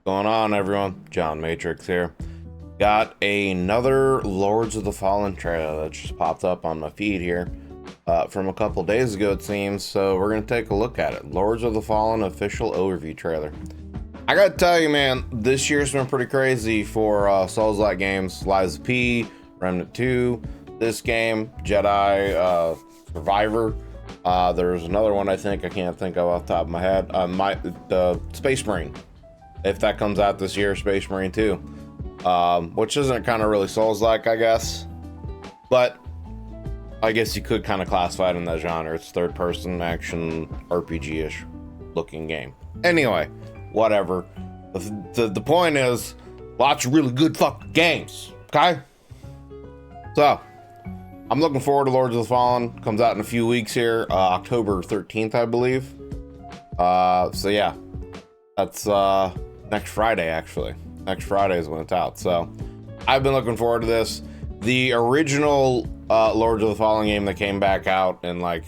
Going on, everyone? John Matrix here. Got another Lords of the Fallen trailer that just popped up on my feed here from a couple days ago, it seems. So we're gonna take a look at it. Lords of the Fallen official overview trailer. I gotta tell you, man, this year's been pretty crazy for Souls-like games. Lies of P, Remnant 2, this game, Jedi Survivor. There's another one I can't think of off the top of my head. The Space Marine. If that comes out this year, Space Marine 2, which isn't kind of really Souls-like, I guess, but I guess you could kind of classify it in that genre. It's third-person action RPG-ish looking game. Anyway, whatever. The point is, lots of really good fucking games. Okay, so I'm looking forward to Lords of the Fallen. Comes out in a few weeks here, October 13th, I believe. So yeah, that's next Friday, actually. Next Friday is when it's out. So I've been looking forward to this. The original Lords of the Fallen game that came back out in like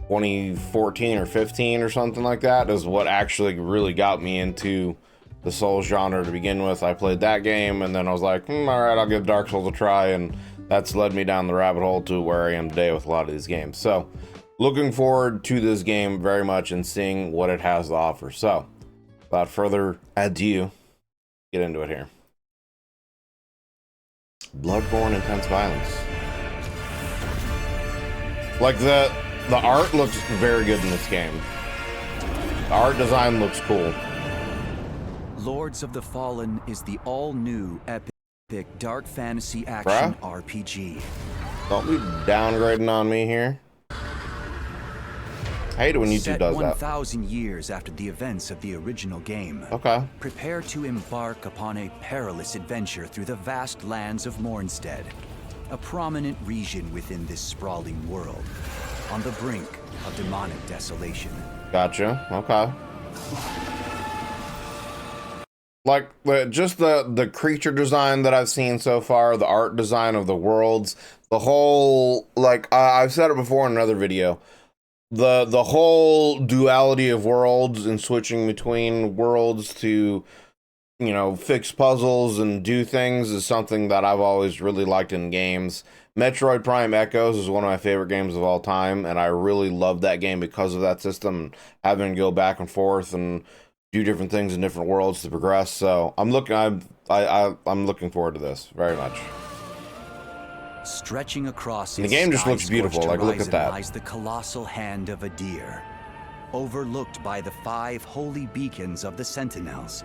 2014 or 15 or something like that is what actually really got me into the Souls genre to begin with. I played that game and then I was like, all right, I'll give Dark Souls a try, and that's led me down the rabbit hole to where I am today with a lot of these games. So looking forward to this game very much and seeing what it has to offer. So without further ado, get into it here. Bloodborne intense violence. Like the art looks very good in this game. The art design looks cool. Lords of the Fallen is the all-new epic dark fantasy action RPG. Don't be downgrading on me here. I hate it when YouTube does that. 1,000 years after the events of the original game. Okay. Prepare to embark upon a perilous adventure through the vast lands of Mornstead, a prominent region within this sprawling world, on the brink of demonic desolation. Gotcha. Okay. Like just the creature design that I've seen so far, the art design of the worlds, the whole, like I've said it before in another video, the whole duality of worlds and switching between worlds to, you know, fix puzzles and do things is something that I've always really liked in games. Metroid Prime Echoes is one of my favorite games of all time, and I really love that game because of that system, having to go back and forth and do different things in different worlds to progress. So I'm looking forward to this very much. Stretching across the game just looks beautiful. Like, look at that. Lies the colossal hand of a deer, overlooked by the 5 holy beacons of the Sentinels.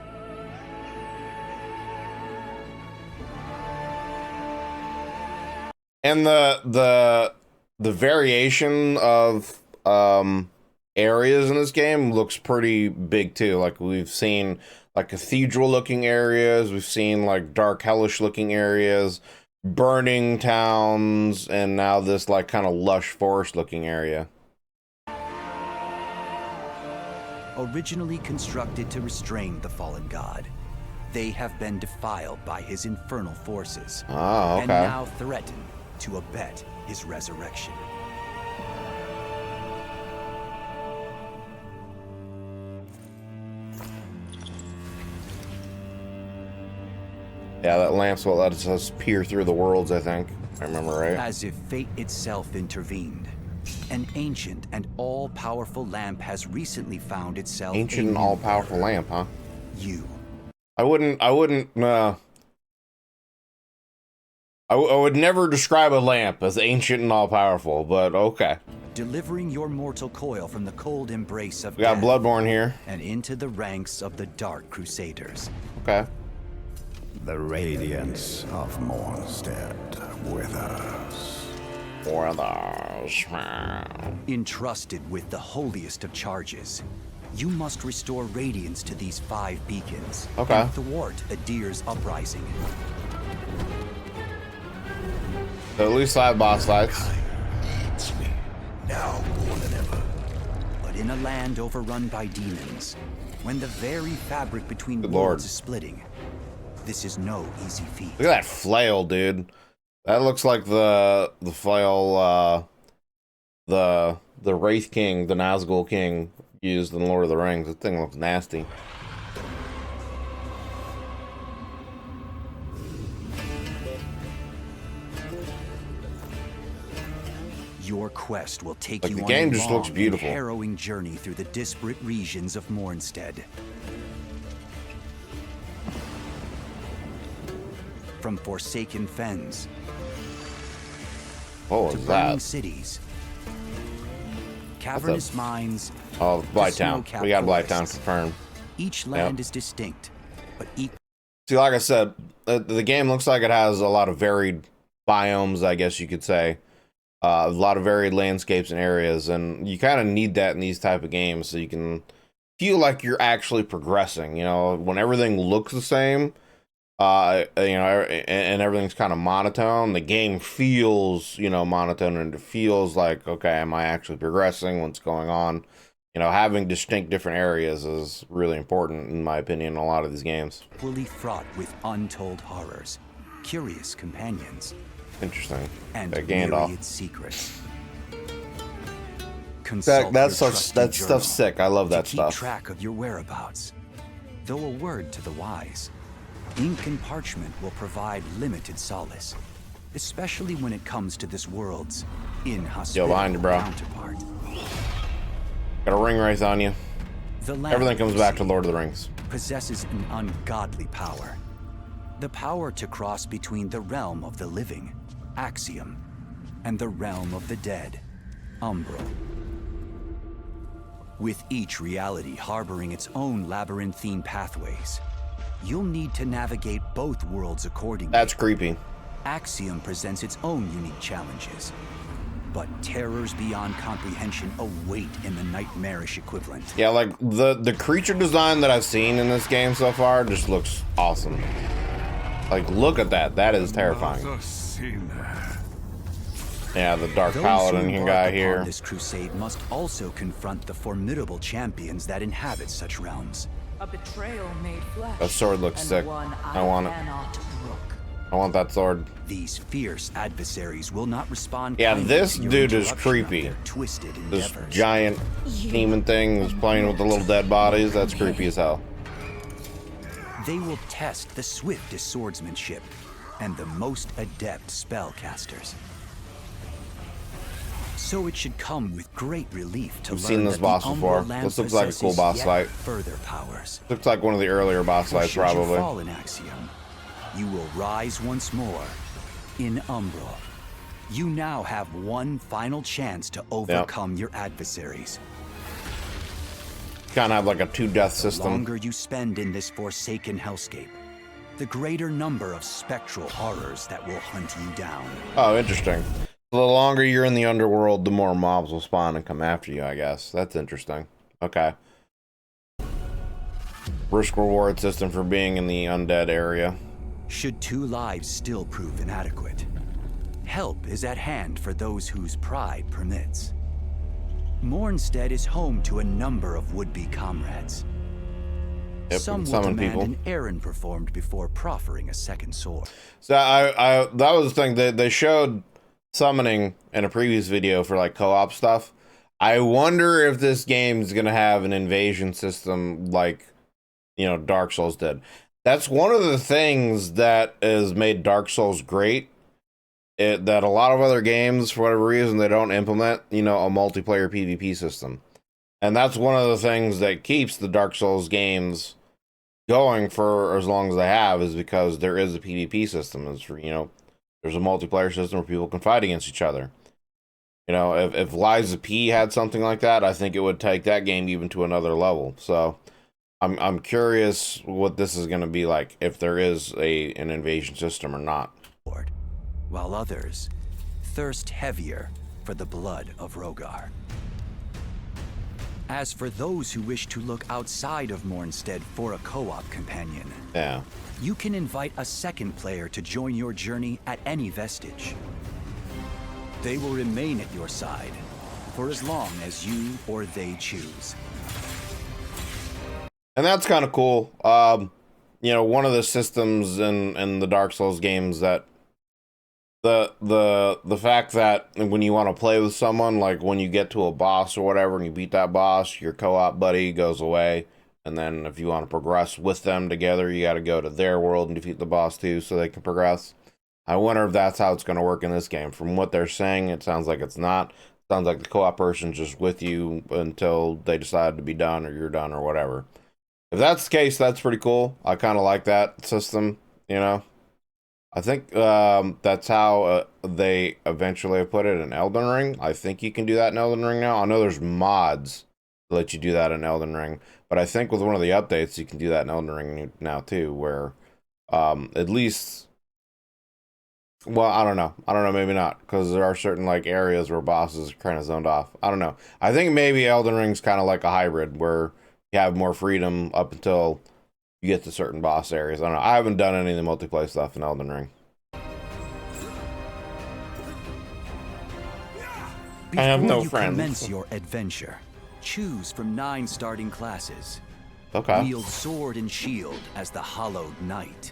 And the variation of areas in this game looks pretty big too. Like, we've seen like cathedral looking areas, we've seen like dark hellish looking areas, burning towns, and now this like kind of lush forest looking area. Originally constructed to restrain the fallen god, they have been defiled by his infernal forces, and now threaten to abet his resurrection. Yeah, that lamp's what lets us peer through the worlds, I think. I remember right. As if fate itself intervened, an ancient and all-powerful lamp has recently found itself. Ancient and all-powerful lamp, huh? You. I would never describe a lamp as ancient and all-powerful, but okay. Delivering your mortal coil from the cold embrace of We got death Bloodborne here. and into the ranks of the Dark Crusaders. Okay. The radiance of Mornstead withers. Entrusted with the holiest of charges, you must restore radiance to these 5 beacons and thwart Adir's uprising. So at least I have boss fights. Needs me now more than ever. But in a land overrun by demons, when the very fabric between worlds is splitting, this is no easy feat. Look at that flail, dude. That looks like the flail the Wraith King, the Nazgul King used in Lord of the Rings. That thing looks nasty. Your quest will take Like, you the on game a just looks long beautiful. and harrowing journey through the disparate regions of Mornstead. From forsaken fens What to was burning that? cities, cavernous mines, Oh, Blighttown. snow-capped We got Blighttown forests. confirmed. each land is distinct, but equal. See, like I said, the game looks like it has a lot of varied biomes, I guess you could say. A lot of varied landscapes and areas, and you kind of need that in these type of games so you can feel like you're actually progressing. You know, when everything looks the same, you know, and everything's kind of monotone, the game feels, you know, monotone, and it feels like, okay, am I actually progressing? What's going on? You know, having distinct different areas is really important, in my opinion, in a lot of these games. Fully fraught with untold horrors, curious companions, Interesting. and Gandalf. myriad secrets. That's stuff sick. I love that to keep stuff. track of your whereabouts. Though a word to the wise, ink and parchment will provide limited solace, especially when it comes to this world's inhospitable behind you, bro. counterpart. Got a ring wraith on you. The land Everything comes back to sea Lord of the Rings. possesses an ungodly power. The power to cross between the realm of the living, Axiom, and the realm of the dead, Umbral. With each reality harboring its own labyrinthine pathways, you'll need to navigate both worlds accordingly. That's creepy. Axiom presents its own unique challenges, but terrors beyond comprehension await in the nightmarish equivalent. Yeah, like the creature design that I've seen in this game so far just looks awesome. Like, look at that. That is terrifying. Yeah, the Dark Those Paladin who guy embark here. upon this crusade must also confront the formidable champions that inhabit such realms. A betrayal made flesh. That sword looks and sick. one I want it. cannot brook. I want that sword. These fierce adversaries will not respond. Yeah, kindly this to your dude is interruption of creepy. their twisted This endeavors. giant demon thing is playing with the little dead bodies. That's creepy as hell. They will test the swiftest swordsmanship and the most adept spellcasters. So it should come with great relief to We've learn seen this that boss the before. Umbral land This looks like a cool possesses boss yet fight. further powers. Looks like one of the earlier boss For fights, should you probably. fall in Axiom, you will rise once more in Umbral. You now have one final chance to overcome your adversaries. Kind of have like a two-death The system. longer you spend in this forsaken hellscape, the greater number of spectral horrors that will hunt you down. Oh, interesting. The longer you're in the underworld, the more mobs will spawn and come after you, I guess. That's interesting. Okay. Risk-reward system for being in the undead area. Should 2 lives still prove inadequate, help is at hand for those whose pride permits. Mornstead is home to a number of would-be comrades. Yep, Some will summon demand people. an errand performed before proffering a second sword. So that was the thing that they showed summoning in a previous video for like co-op stuff. I wonder if this game is gonna have an invasion system like, you know, Dark Souls did. That's one of the things that has made Dark Souls great. That a lot of other games, for whatever reason, they don't implement, you know, a multiplayer PvP system. And that's one of the things that keeps the Dark Souls games going for as long as they have, is because there is a PvP system. It's for, you know, there's a multiplayer system where people can fight against each other. You know, if Liza P had something like that, I think it would take that game even to another level. So I'm curious what this is going to be like, if there is an invasion system or not. While others thirst heavier for the blood of Rogar. As for those who wish to look outside of Mornstead for a co-op companion, Yeah. you can invite a second player to join your journey at any vestige. They will remain at your side for as long as you or they choose. And that's kind of cool. You know, one of the systems in the Dark Souls games that the fact that when you want to play with someone, like when you get to a boss or whatever and you beat that boss, your co-op buddy goes away. And then if you want to progress with them together, you got to go to their world and defeat the boss too, so they can progress. I wonder if that's how it's going to work in this game. From what they're saying, it sounds like it's not. It sounds like the co-op person's just with you until they decide to be done or you're done or whatever. If that's the case, that's pretty cool. I kind of like that system, you know. I think that's how they eventually put it in Elden Ring. I think you can do that in Elden Ring now. I know there's mods that let you do that in Elden Ring, but I think with one of the updates, you can do that in Elden Ring now too, where at least... Well, I don't know, maybe not, because there are certain like areas where bosses are kind of zoned off. I don't know. I think maybe Elden Ring's kind of like a hybrid where you have more freedom up until you get to certain boss areas. I don't know. I haven't done any of the multiplayer stuff in Elden Ring. Before I have no friends. Commence your adventure. Choose from 9 starting classes. Okay. Wield sword and shield as the Hollowed Knight.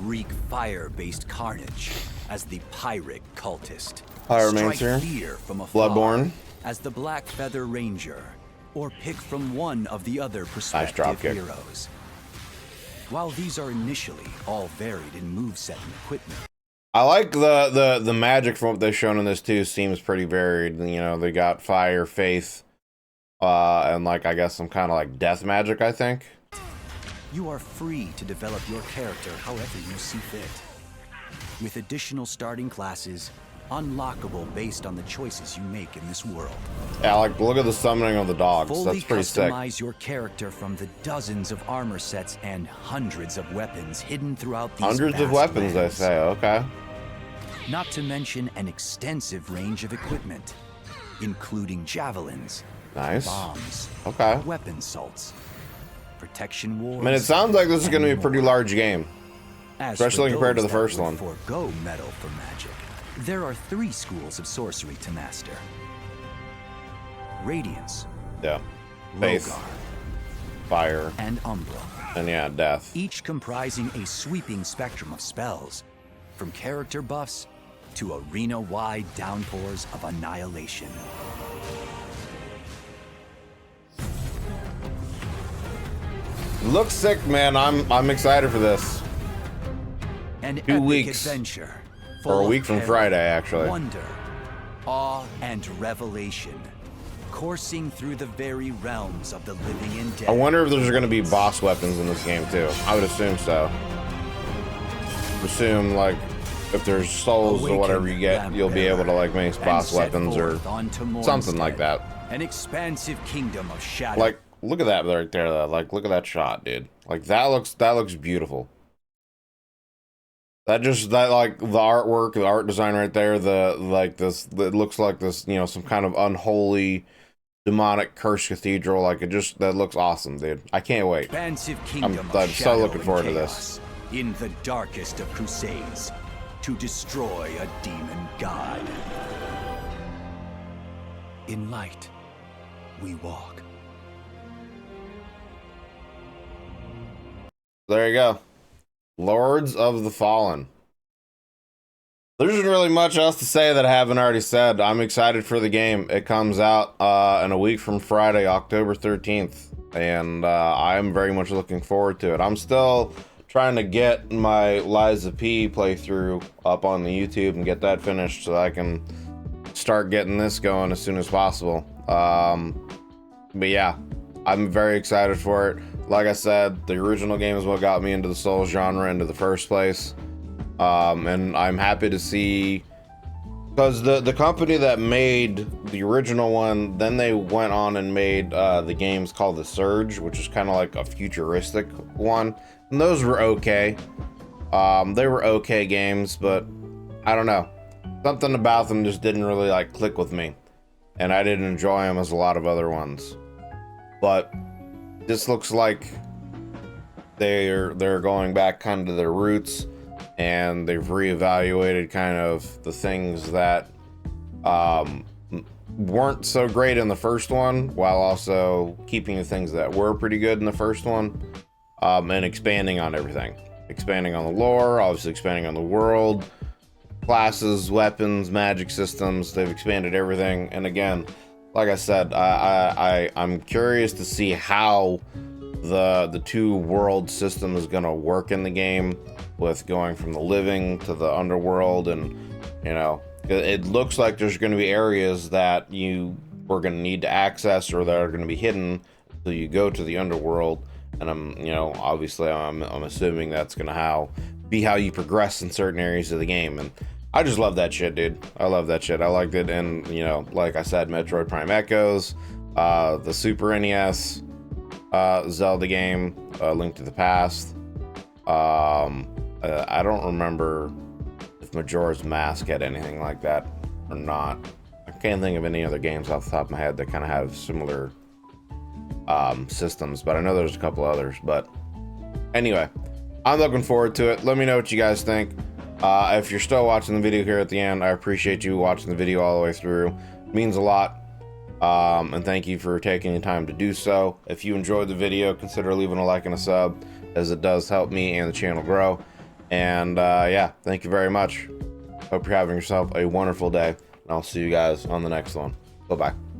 Wreak fire-based carnage as the Pirate Cultist. Pyromancer. Fear from afar Bloodborne as the Black Feather Ranger, or pick from one of the other prospective heroes. While these are initially all varied in moveset and equipment, I like the magic from what they've shown in this too. Seems pretty varied. You know, they got fire, faith, and like I guess some kind of like death magic, I think. You are free to develop your character however you see fit, with additional starting classes unlockable based on the choices you make in this world. Yeah, like look at the summoning of the dogs. Fully That's pretty sick. Customize your character from the dozens of armor sets and hundreds of weapons hidden throughout these hundreds of vast weapons, lands. they say. Okay. Not to mention an extensive range of equipment, including javelins, Nice. bombs, Okay. weapon salts, protection wars. I mean, it sounds like this is going to be a pretty large game, As especially for compared to those the first that one. would forgo metal for magic, there are 3 schools of sorcery to master: Radiance, Yeah. Faith, Rogar, fire, and Umbra. and yeah, death. Each comprising a sweeping spectrum of spells, from character buffs to arena-wide downpours of annihilation. Looks sick, man. I'm excited for this. An 2 epic weeks. adventure, Or full a of week from peril, Friday, actually. wonder, awe, and revelation, coursing through the very realms of the living and dead. I wonder if there's going to be boss weapons in this game too. I would assume so. Assume like if there's souls or whatever you get, you'll be able to like make boss weapons or something like that. An expansive kingdom of shadow. Like, look at that right there. Though. Like, look at that shot, dude. Like that looks beautiful. That like the artwork, the art design right there. It looks like this, you know, some kind of unholy, demonic cursed cathedral. Like that looks awesome, dude. I can't wait. Expansive kingdom I'm of so shadow looking forward and to chaos, this. in the darkest of crusades, to destroy a demon god. In light, we walk. There you go. Lords of the Fallen. There isn't really much else to say that I haven't already said. I'm excited for the game. It comes out in a week from Friday, October 13th. And I'm very much looking forward to it. I'm still trying to get my Liza P playthrough up on the YouTube and get that finished so I can start getting this going as soon as possible. But yeah, I'm very excited for it. Like I said, the original game is what got me into the Souls genre into the first place. And I'm happy to see, because the company that made the original one, then they went on and made the games called The Surge, which is kind of like a futuristic one. And those were okay. They were okay games, but I don't know. Something about them just didn't really like click with me. And I didn't enjoy them as a lot of other ones. But this looks like they're going back kind of to their roots, and they've reevaluated kind of the things that weren't so great in the first one, while also keeping the things that were pretty good in the first one, and expanding on everything. Expanding on the lore, obviously expanding on the world, classes, weapons, magic systems. They've expanded everything. And again, like I said, I'm curious to see how the two world system is gonna work in the game, with going from the living to the underworld. And you know, it looks like there's going to be areas that you were going to need to access, or that are going to be hidden, so you go to the underworld. And obviously I'm assuming that's going to be how you progress in certain areas of the game. And I just love that shit, dude. I love that shit. I liked it. And like I said, Metroid Prime Echoes, the Super NES Zelda game, Link to the Past. I don't remember if Majora's Mask had anything like that or not. I can't think of any other games off the top of my head that kind of have similar systems, but I know there's a couple others. But anyway, I'm looking forward to it. Let me know what you guys think. If you're still watching the video here at the end, I appreciate you watching the video all the way through. It means a lot. And thank you for taking the time to do so. If you enjoyed the video, consider leaving a like and a sub, as it does help me and the channel grow. And yeah, thank you very much. Hope you're having yourself a wonderful day, and I'll see you guys on the next one. Bye-bye.